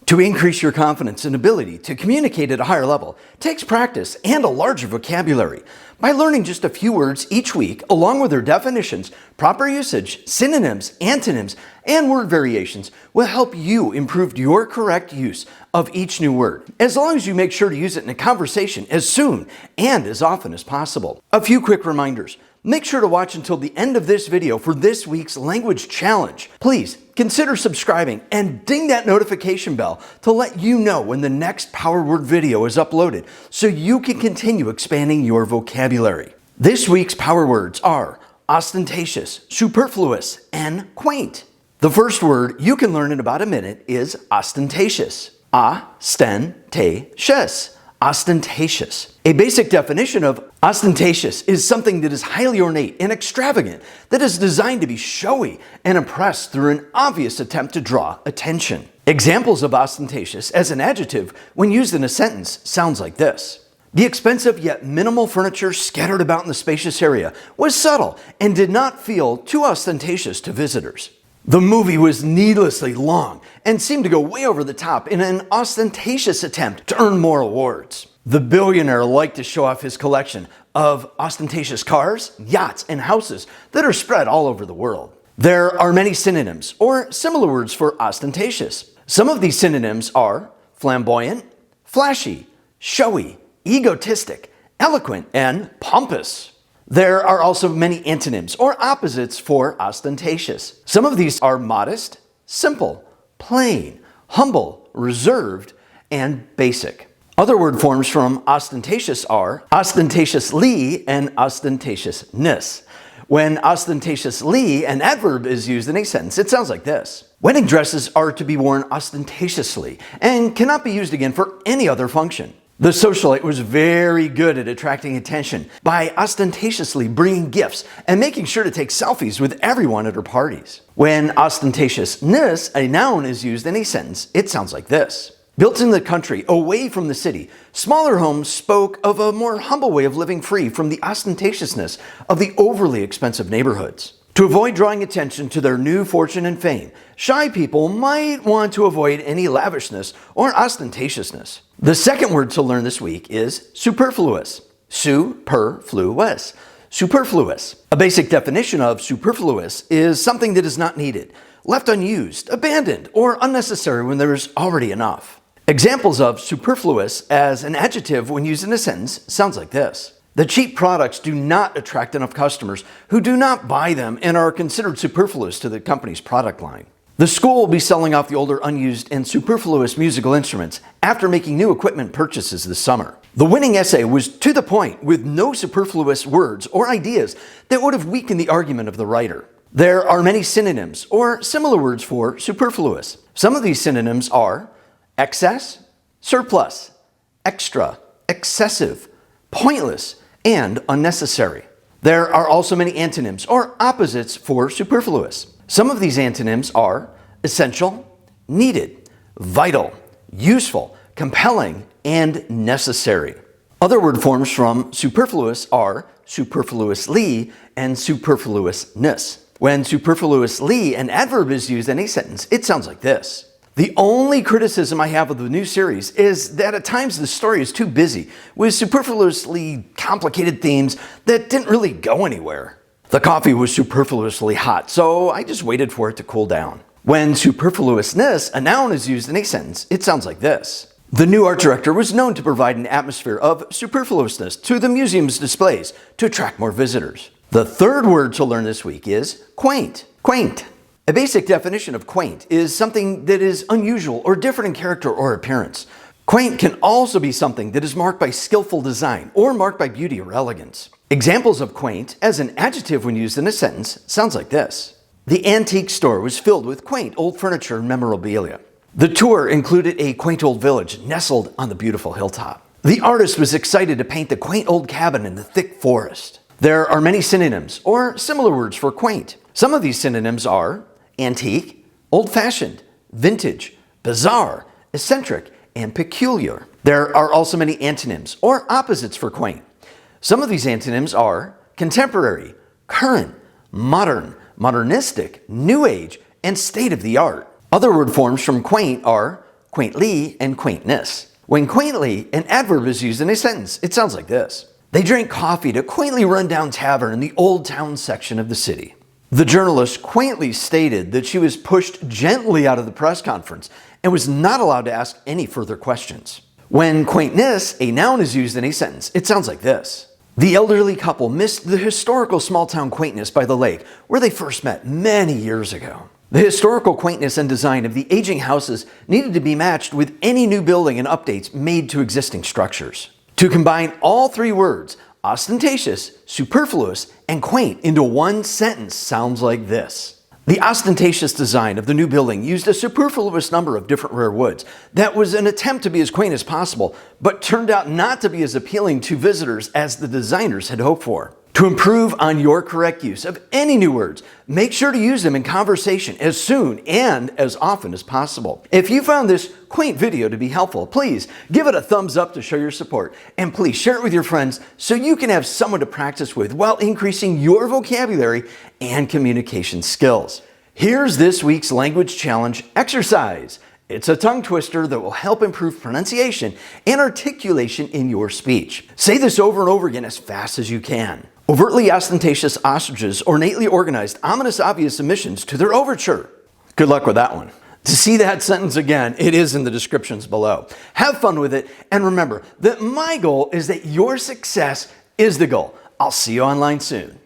To increase your confidence and ability to communicate at a higher level takes practice and a larger vocabulary. By learning just a few words each week, along with their definitions, proper usage, synonyms, antonyms, and word variations will help you improve your correct use of each new word, as long as you make sure to use it in a conversation as soon and as often as possible. A few quick reminders. Make sure to watch until the end of this video for this week's language challenge. Please consider subscribing and ding that notification bell to let you know when the next Power Word video is uploaded so you can continue expanding your vocabulary. This week's Power Words are ostentatious, superfluous, and quaint. The first word you can learn in about a minute is ostentatious. Ostentatious. Ostentatious. A basic definition of ostentatious is something that is highly ornate and extravagant, that is designed to be showy and impress through an obvious attempt to draw attention. Examples of ostentatious as an adjective when used in a sentence sounds like this. The expensive yet minimal furniture scattered about in the spacious area was subtle and did not feel too ostentatious to visitors. The movie was needlessly long and seemed to go way over the top in an ostentatious attempt to earn more awards. The billionaire liked to show off his collection of ostentatious cars, yachts, and houses that are spread all over the world. There are many synonyms or similar words for ostentatious. Some of these synonyms are flamboyant, flashy, showy, egotistic, eloquent, and pompous. There are also many antonyms or opposites for ostentatious. Some of these are modest, simple, plain, humble, reserved, and basic. Other word forms from ostentatious are ostentatiously and ostentatiousness. When ostentatiously, an adverb is used in a sentence, it sounds like this. Wedding dresses are to be worn ostentatiously and cannot be used again for any other function. The socialite was very good at attracting attention by ostentatiously bringing gifts and making sure to take selfies with everyone at her parties. When ostentatiousness, a noun, is used in a sentence, it sounds like this. Built in the country, away from the city, smaller homes spoke of a more humble way of living free from the ostentatiousness of the overly expensive neighborhoods. To avoid drawing attention to their new fortune and fame, shy people might want to avoid any lavishness or ostentatiousness. The second word to learn this week is superfluous. Superfluous. Superfluous. A basic definition of superfluous is something that is not needed, left unused, abandoned, or unnecessary when there is already enough. Examples of superfluous as an adjective when used in a sentence sounds like this. The cheap products do not attract enough customers who do not buy them and are considered superfluous to the company's product line. The school will be selling off the older, unused, and superfluous musical instruments after making new equipment purchases this summer. The winning essay was to the point with no superfluous words or ideas that would have weakened the argument of the writer. There are many synonyms or similar words for superfluous. Some of these synonyms are excess, surplus, extra, excessive, pointless, and unnecessary. There are also many antonyms or opposites for superfluous. Some of these antonyms are essential, needed, vital, useful, compelling, and necessary. Other word forms from superfluous are superfluously and superfluousness. When superfluously, an adverb is used in a sentence, it sounds like this. The only criticism I have of the new series is that at times the story is too busy with superfluously complicated themes that didn't really go anywhere. The coffee was superfluously hot, so I just waited for it to cool down. When superfluousness, a noun, is used in a sentence, it sounds like this. The new art director was known to provide an atmosphere of superfluousness to the museum's displays to attract more visitors. The third word to learn this week is quaint. Quaint. A basic definition of quaint is something that is unusual or different in character or appearance. Quaint can also be something that is marked by skillful design or marked by beauty or elegance. Examples of quaint as an adjective when used in a sentence sounds like this. The antique store was filled with quaint old furniture and memorabilia. The tour included a quaint old village nestled on the beautiful hilltop. The artist was excited to paint the quaint old cabin in the thick forest. There are many synonyms or similar words for quaint. Some of these synonyms are antique, old-fashioned, vintage, bizarre, eccentric, and peculiar. There are also many antonyms or opposites for quaint. Some of these antonyms are contemporary, current, modern, modernistic, new age, and state-of-the-art. Other word forms from quaint are quaintly and quaintness. When quaintly, an adverb is used in a sentence, it sounds like this. They drank coffee at a quaintly run-down tavern in the Old Town section of the city. The journalist quaintly stated that she was pushed gently out of the press conference and was not allowed to ask any further questions. When quaintness, a noun, is used in a sentence, it sounds like this. The elderly couple missed the historical small-town quaintness by the lake where they first met many years ago. The historical quaintness and design of the aging houses needed to be matched with any new building and updates made to existing structures. To combine all three words, ostentatious, superfluous, and quaint, into one sentence sounds like this. The ostentatious design of the new building used a superfluous number of different rare woods. That was an attempt to be as quaint as possible, but turned out not to be as appealing to visitors as the designers had hoped for. To improve on your correct use of any new words, make sure to use them in conversation as soon and as often as possible. If you found this quaint video to be helpful, please give it a thumbs up to show your support, and please share it with your friends so you can have someone to practice with while increasing your vocabulary and communication skills. Here's this week's language challenge exercise. It's a tongue twister that will help improve pronunciation and articulation in your speech. Say this over and over again as fast as you can. Overtly ostentatious ostriches ornately organized ominous obvious submissions to their overture. Good luck with that one. To see that sentence again, it is in the descriptions below. Have fun with it, and remember that my goal is that your success is the goal. I'll see you online soon.